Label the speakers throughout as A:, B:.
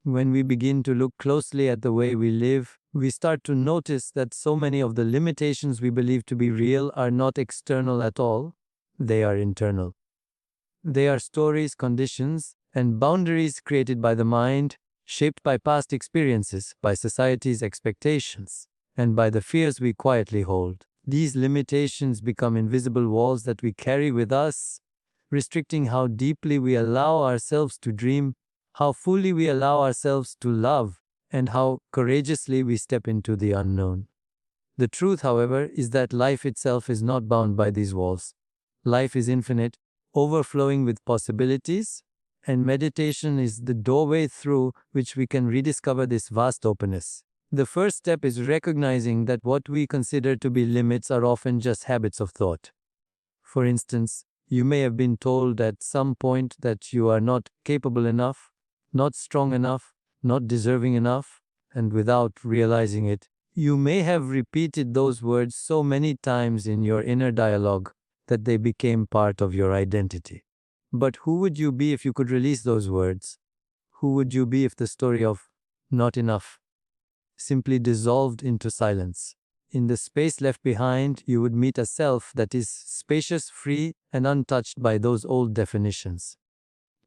A: When we begin to look closely at the way we live, we start to notice that so many of the limitations we believe to be real are not external at all, they are internal. They are stories, conditions, and boundaries created by the mind, shaped by past experiences, by society's expectations, and by the fears we quietly hold. These limitations become invisible walls that we carry with us, restricting how deeply we allow ourselves to dream, how fully we allow ourselves to love, and how courageously we step into the unknown. The truth, however, is that life itself is not bound by these walls. Life is infinite, overflowing with possibilities, and meditation is the doorway through which we can rediscover this vast openness. The first step is recognizing that what we consider to be limits are often just habits of thought. For instance, you may have been told at some point that you are not capable enough, not strong enough, not deserving enough, and without realizing it, you may have repeated those words so many times in your inner dialogue that they became part of your identity. But who would you be if you could release those words? Who would you be if the story of not enough simply dissolved into silence? In the space left behind, you would meet a self that is spacious, free, and untouched by those old definitions.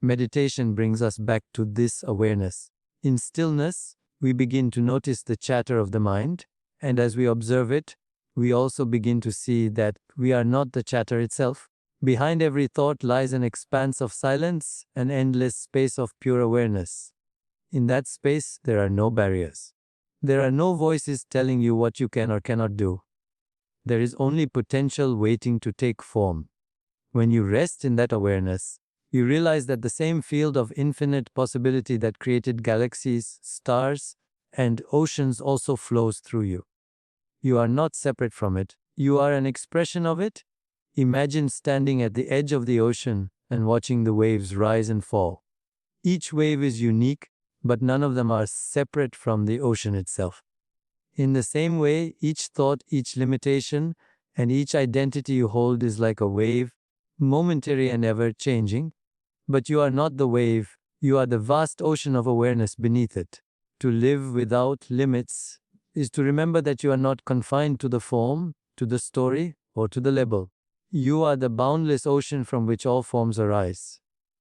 A: Meditation brings us back to this awareness. In stillness, we begin to notice the chatter of the mind, and as we observe it, we also begin to see that we are not the chatter itself. Behind every thought lies an expanse of silence, an endless space of pure awareness. In that space, there are no barriers. There are no voices telling you what you can or cannot do. There is only potential waiting to take form. When you rest in that awareness, you realize that the same field of infinite possibility that created galaxies, stars, and oceans also flows through you. You are not separate from it. You are an expression of it. Imagine standing at the edge of the ocean and watching the waves rise and fall. Each wave is unique, but none of them are separate from the ocean itself. In the same way, each thought, each limitation, and each identity you hold is like a wave, momentary and ever-changing. But you are not the wave, you are the vast ocean of awareness beneath it. To live without limits is to remember that you are not confined to the form, to the story, or to the label. You are the boundless ocean from which all forms arise.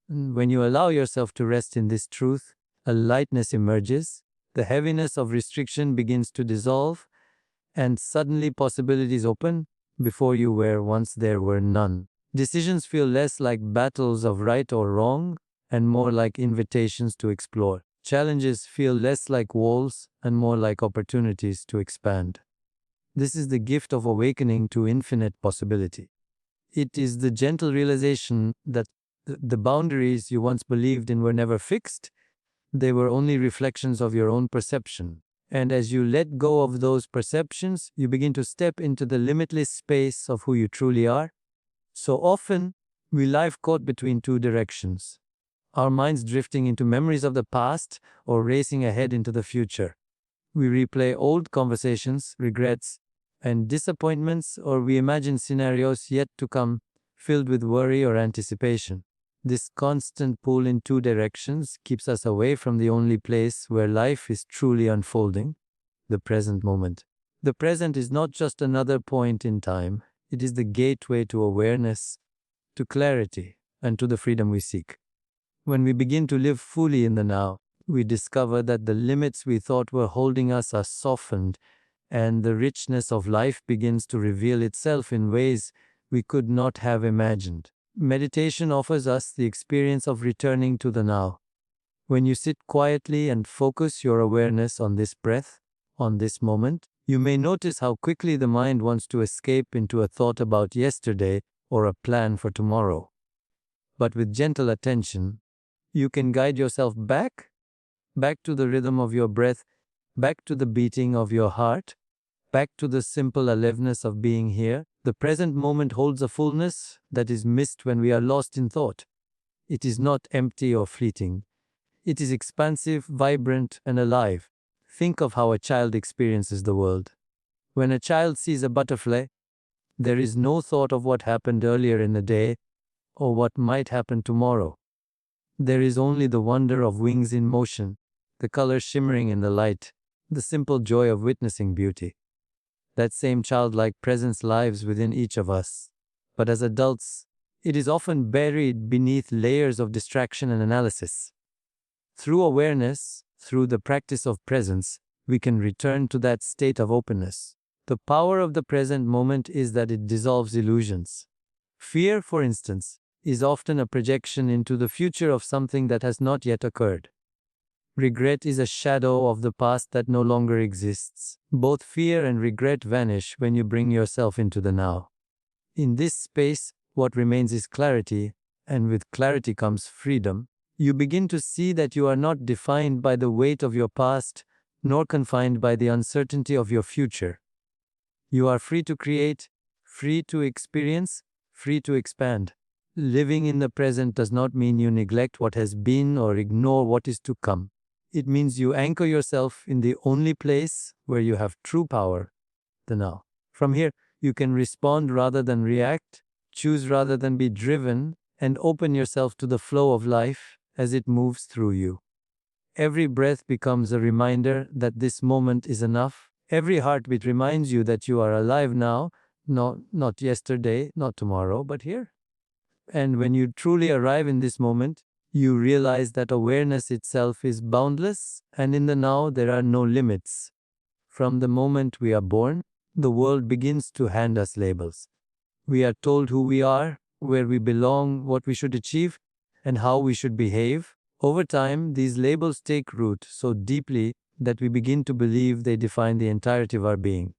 A: And when you allow yourself to rest in this truth, a lightness emerges, the heaviness of restriction begins to dissolve, and suddenly possibilities open before you where once there were none. Decisions feel less like battles of right or wrong and more like invitations to explore. Challenges feel less like walls and more like opportunities to expand. This is the gift of awakening to infinite possibility. It is the gentle realization that the boundaries you once believed in were never fixed. They were only reflections of your own perception. And as you let go of those perceptions, you begin to step into the limitless space of who you truly are. So often, we live caught between two directions. Our minds drifting into memories of the past or racing ahead into the future. We replay old conversations, regrets, and disappointments, or we imagine scenarios yet to come filled with worry or anticipation. This constant pull in two directions keeps us away from the only place where life is truly unfolding, the present moment. The present is not just another point in time, it is the gateway to awareness, to clarity, and to the freedom we seek. When we begin to live fully in the now, we discover that the limits we thought were holding us are softened, and the richness of life begins to reveal itself in ways we could not have imagined. Meditation offers us the experience of returning to the now. When you sit quietly and focus your awareness on this breath, on this moment, you may notice how quickly the mind wants to escape into a thought about yesterday or a plan for tomorrow. But with gentle attention, you can guide yourself back to the rhythm of your breath, back to the beating of your heart, back to the simple aliveness of being here. The present moment holds a fullness that is missed when we are lost in thought. It is not empty or fleeting. It is expansive, vibrant, and alive. Think of how a child experiences the world. When a child sees a butterfly, there is no thought of what happened earlier in the day or what might happen tomorrow. There is only the wonder of wings in motion, the colors shimmering in the light, the simple joy of witnessing beauty. That same childlike presence lives within each of us. But as adults, it is often buried beneath layers of distraction and analysis. Through awareness, through the practice of presence, we can return to that state of openness. The power of the present moment is that it dissolves illusions. Fear, for instance, is often a projection into the future of something that has not yet occurred. Regret is a shadow of the past that no longer exists. Both fear and regret vanish when you bring yourself into the now. In this space, what remains is clarity, and with clarity comes freedom. You begin to see that you are not defined by the weight of your past, nor confined by the uncertainty of your future. You are free to create, free to experience, free to expand. Living in the present does not mean you neglect what has been or ignore what is to come. It means you anchor yourself in the only place where you have true power, the now. From here, you can respond rather than react, choose rather than be driven, and open yourself to the flow of life as it moves through you. Every breath becomes a reminder that this moment is enough. Every heartbeat reminds you that you are alive now, not yesterday, not tomorrow, but here. And when you truly arrive in this moment, you realize that awareness itself is boundless, and in the now there are no limits. From the moment we are born, the world begins to hand us labels. We are told who we are, where we belong, what we should achieve, and how we should behave. Over time, these labels take root so deeply that we begin to believe they define the entirety of our being.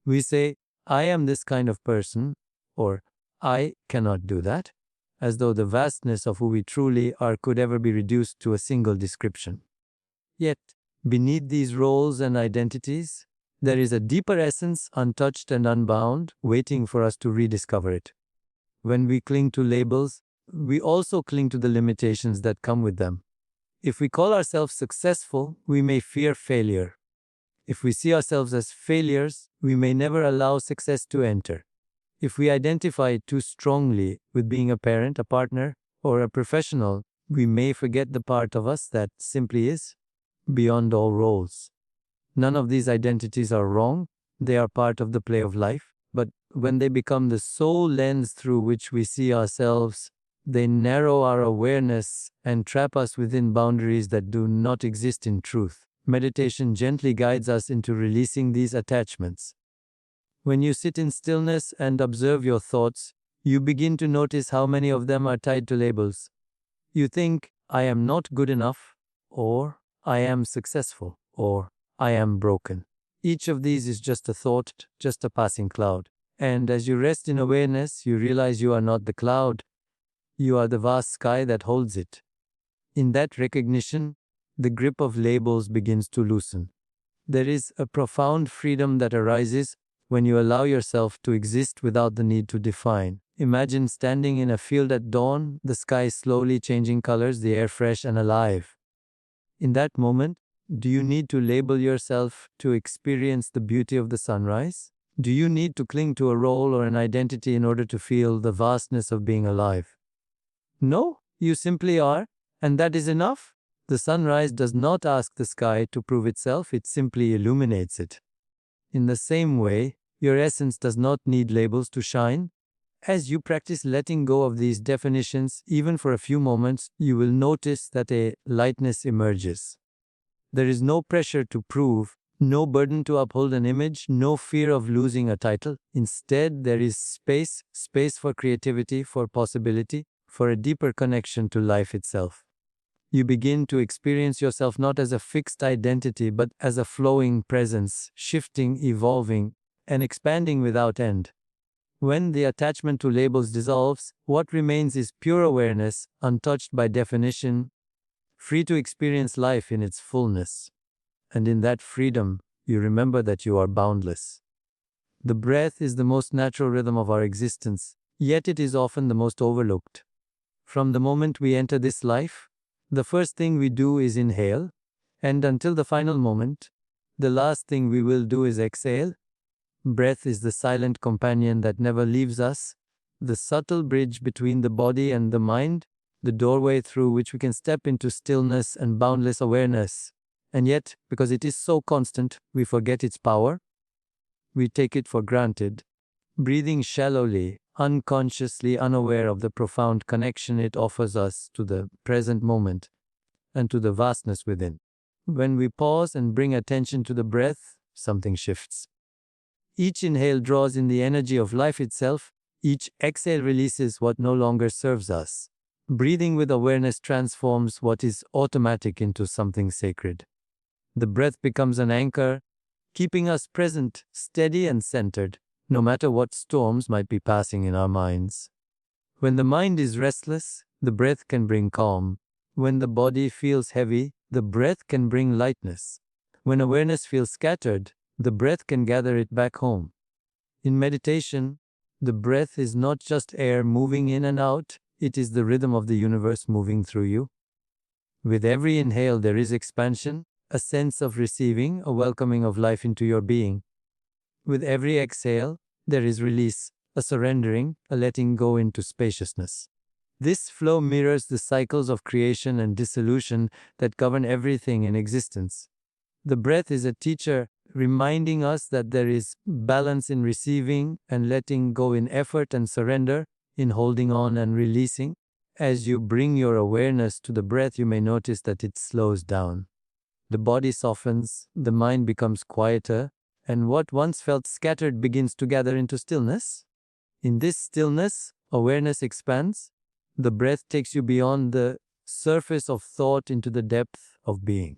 A: We say, I am this kind of person, or I cannot do that, as though the vastness of who we truly are could ever be reduced to a single description. Yet, beneath these roles and identities, there is a deeper essence, untouched and unbound, waiting for us to rediscover it. When we cling to labels, we also cling to the limitations that come with them. If we call ourselves successful, we may fear failure. If we see ourselves as failures, we may never allow success to enter. If we identify too strongly with being a parent, a partner, or a professional, we may forget the part of us that simply is, beyond all roles. None of these identities are wrong, they are part of the play of life, but when they become the sole lens through which we see ourselves, they narrow our awareness and trap us within boundaries that do not exist in truth. Meditation gently guides us into releasing these attachments. When you sit in stillness and observe your thoughts, you begin to notice how many of them are tied to labels. You think, I am not good enough, or I am successful, or I am broken. Each of these is just a thought, just a passing cloud. And as you rest in awareness, you realize you are not the cloud. You are the vast sky that holds it. In that recognition, the grip of labels begins to loosen. There is a profound freedom that arises when you allow yourself to exist without the need to define. Imagine standing in a field at dawn, the sky slowly changing colors, the air fresh and alive. In that moment, do you need to label yourself to experience the beauty of the sunrise? Do you need to cling to a role or an identity in order to feel the vastness of being alive? No, you simply are, and that is enough. The sunrise does not ask the sky to prove itself, it simply illuminates it. In the same way, your essence does not need labels to shine. As you practice letting go of these definitions, even for a few moments, you will notice that a lightness emerges. There is no pressure to prove, no burden to uphold an image, no fear of losing a title. Instead, there is space for creativity, for possibility, for a deeper connection to life itself. You begin to experience yourself not as a fixed identity, but as a flowing presence, shifting, evolving, and expanding without end. When the attachment to labels dissolves, what remains is pure awareness, untouched by definition, free to experience life in its fullness. And in that freedom, you remember that you are boundless. The breath is the most natural rhythm of our existence, yet it is often the most overlooked. From the moment we enter this life, the first thing we do is inhale, and until the final moment, the last thing we will do is exhale. Breath is the silent companion that never leaves us, the subtle bridge between the body and the mind, the doorway through which we can step into stillness and boundless awareness. And yet, because it is so constant, we forget its power. We take it for granted, breathing shallowly, unconsciously unaware of the profound connection it offers us to the present moment and to the vastness within. When we pause and bring attention to the breath, something shifts. Each inhale draws in the energy of life itself. Each exhale releases what no longer serves us. Breathing with awareness transforms what is automatic into something sacred. The breath becomes an anchor, keeping us present, steady and centered, no matter what storms might be passing in our minds. When the mind is restless, the breath can bring calm. When the body feels heavy, the breath can bring lightness. When awareness feels scattered, the breath can gather it back home. In meditation, the breath is not just air moving in and out, it is the rhythm of the universe moving through you. With every inhale, there is expansion, a sense of receiving, a welcoming of life into your being. With every exhale, there is release, a surrendering, a letting go into spaciousness. This flow mirrors the cycles of creation and dissolution that govern everything in existence. The breath is a teacher, reminding us that there is balance in receiving and letting go, in effort and surrender, in holding on and releasing. As you bring your awareness to the breath, you may notice that it slows down. The body softens, the mind becomes quieter, and what once felt scattered begins to gather into stillness. In this stillness, awareness expands. The breath takes you beyond the surface of thought into the depth of being.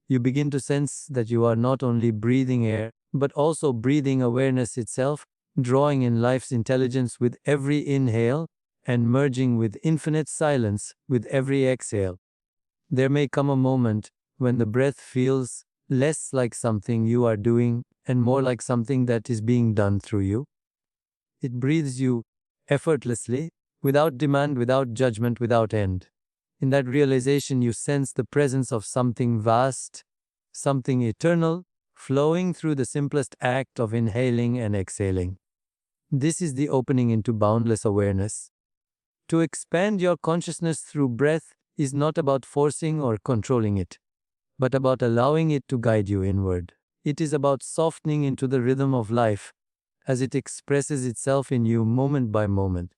A: You begin to sense that you are not only breathing air, but also breathing awareness itself, drawing in life's intelligence with every inhale and merging with infinite silence with every exhale. There may come a moment when the breath feels less like something you are doing and more like something that is being done through you. It breathes you effortlessly, without demand, without judgment, without end. In that realization, you sense the presence of something vast, something eternal, flowing through the simplest act of inhaling and exhaling. This is the opening into boundless awareness. To expand your consciousness through breath is not about forcing or controlling it, but about allowing it to guide you inward. It is about softening into the rhythm of life as it expresses itself in you moment by moment.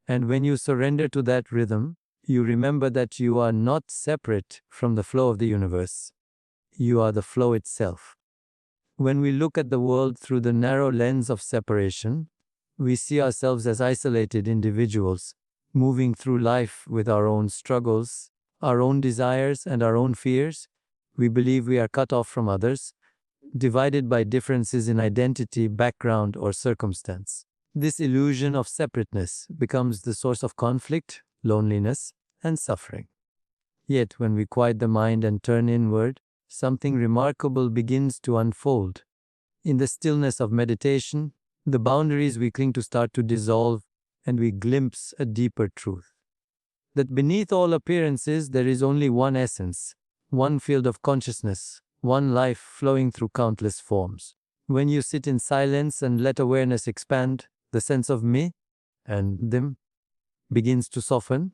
A: And when you surrender to that rhythm, you remember that you are not separate from the flow of the universe. You are the flow itself. When we look at the world through the narrow lens of separation, we see ourselves as isolated individuals, moving through life with our own struggles, our own desires, and our own fears. We believe we are cut off from others, divided by differences in identity, background, or circumstance. This illusion of separateness becomes the source of conflict, loneliness, and suffering. Yet, when we quiet the mind and turn inward, something remarkable begins to unfold. In the stillness of meditation, the boundaries we cling to start to dissolve, and we glimpse a deeper truth. That beneath all appearances, there is only one essence, one field of consciousness, one life flowing through countless forms. When you sit in silence and let awareness expand, the sense of me and them begins to soften.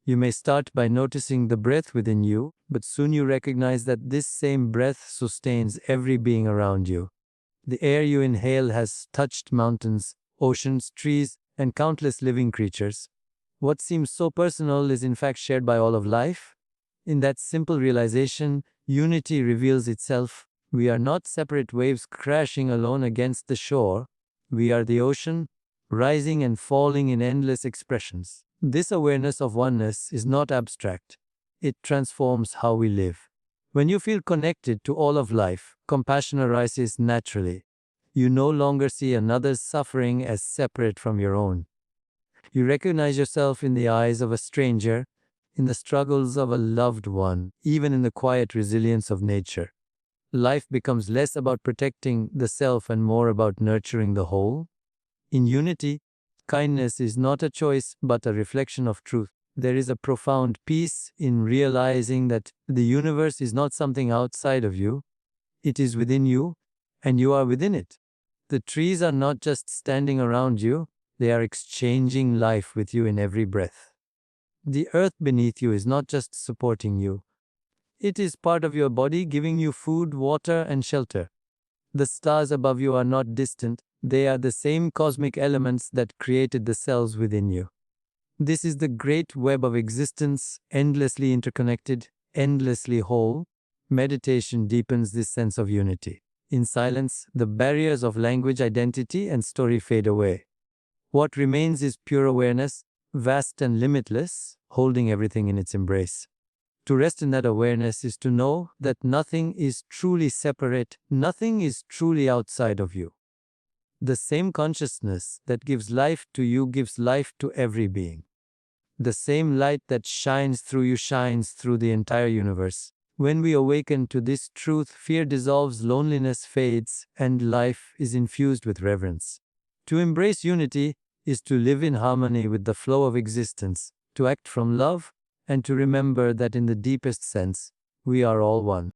A: You may start by noticing the breath within you, but soon you recognize that this same breath sustains every being around you. The air you inhale has touched mountains, oceans, trees, and countless living creatures. What seems so personal is in fact shared by all of life. In that simple realization, unity reveals itself. We are not separate waves crashing alone against the shore. We are the ocean, rising and falling in endless expressions. This awareness of oneness is not abstract. It transforms how we live. When you feel connected to all of life, compassion arises naturally. You no longer see another's suffering as separate from your own. You recognize yourself in the eyes of a stranger, in the struggles of a loved one, even in the quiet resilience of nature. Life becomes less about protecting the self and more about nurturing the whole. In unity, kindness is not a choice but a reflection of truth. There is a profound peace in realizing that the universe is not something outside of you. It is within you, and you are within it. The trees are not just standing around you, they are exchanging life with you in every breath. The earth beneath you is not just supporting you, It is part of your body, giving you food, water, and shelter. The stars above you are not distant, they are the same cosmic elements that created the cells within you. This is the great web of existence, endlessly interconnected, endlessly whole. Meditation deepens this sense of unity. In silence, the barriers of language, identity, and story fade away. What remains is pure awareness, vast and limitless, holding everything in its embrace. To rest in that awareness is to know that nothing is truly separate, nothing is truly outside of you. The same consciousness that gives life to you gives life to every being. The same light that shines through you shines through the entire universe. When we awaken to this truth, fear dissolves, loneliness fades, and life is infused with reverence. To embrace unity is to live in harmony with the flow of existence, to act from love, and to remember that in the deepest sense, we are all one.